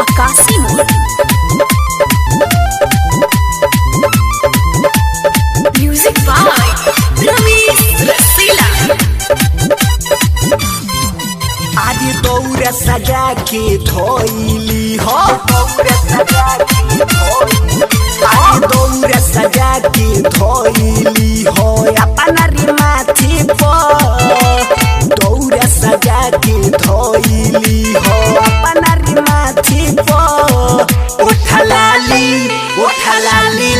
आकाशी मोड़। Music by Ramesh Rasila. आज दौड़ सजा के धोइली हो, दौड़ सजा के धोइली, आज दौड़ सजा के धोइली हो अपना रे माथे पर, दौड़ सजा के धोइली हो अपना रे माथे पर। उठलाली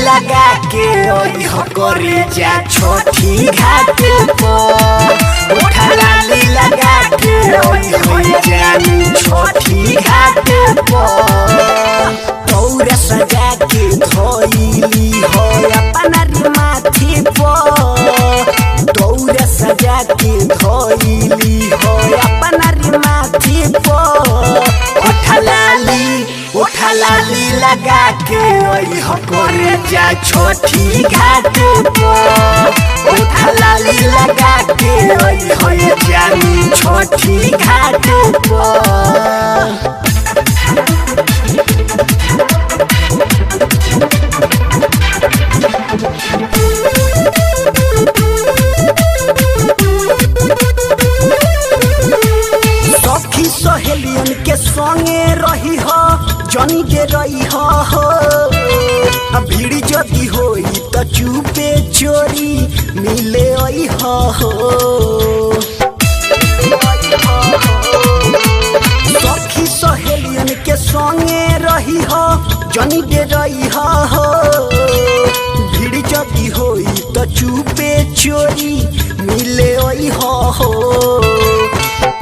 लगा के ओई हो करे जा छोटी घाट पर, उठलाली लगा के ओई हो जानी छोटी घाट पर। दौड़ सजा के धोइली हो अपना रे माथे पर, दौड़ सजा के धोइली हो अपना रे माथे पर। उठलाली लगा के ओई हो करे जा छोटी घाट पर, उठलाली लगा के ओई हो जानी छोटी घाट पर। सखी सहेलियन के संगे रही हो, जनी के रही हो, भीड़ जदी होई त चुपे चोरी मिले आई हो। सखी सहेलियन के संगे रही हो, जनी के रही हो, भीड़ जदी होई त चुपे चोरी मिले आई हो।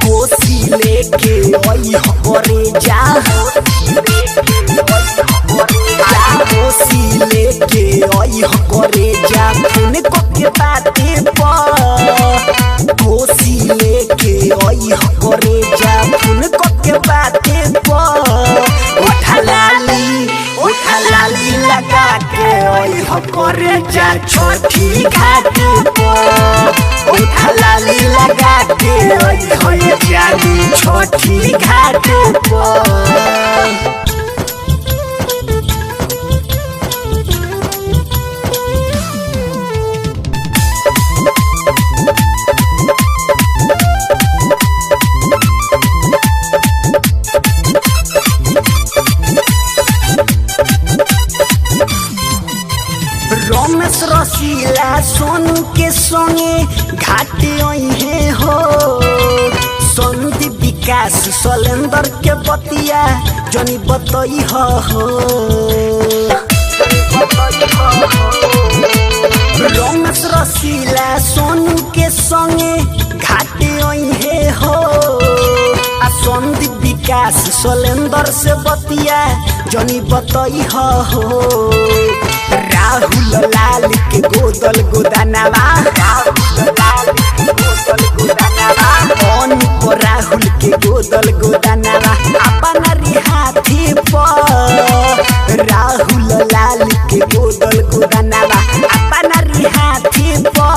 कोसी लेके ओई हो करे जा, कोसी लेके ओई हो करे जा फोन को के बाते पर, कोसी लेके ओई हो करे जा फोन को के बाते पर। उठलाली लगा के ओई हो करे जा छोटी घाट पर, उठलाली लगा के ओई हो जानी छोटी घाट पर। रमेश रसीला सोनू के संगे घाटे ओहे हो, संदीप विकास सलेंदर के बतिया जनी बतई हो। रमेश रसीला सोनू के संगे घाटे ओहे हो, संदीप विकास सलेंदर से बतिया जनी बतई हो। राहुल लाल के गोदल गोदानवा, अनुप राहुल के गोदल गोदानवा अपना रे हाथी पर, राहुल लाल के गोदल गोदानवा अपना रे हाथी पर।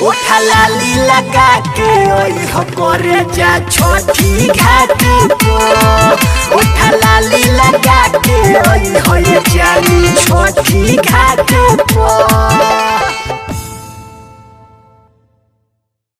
उठलाली लगा के ओई हो करे जा छोटी घाट पर, उठलाली लगा के ओई हो जानी छोटी घाट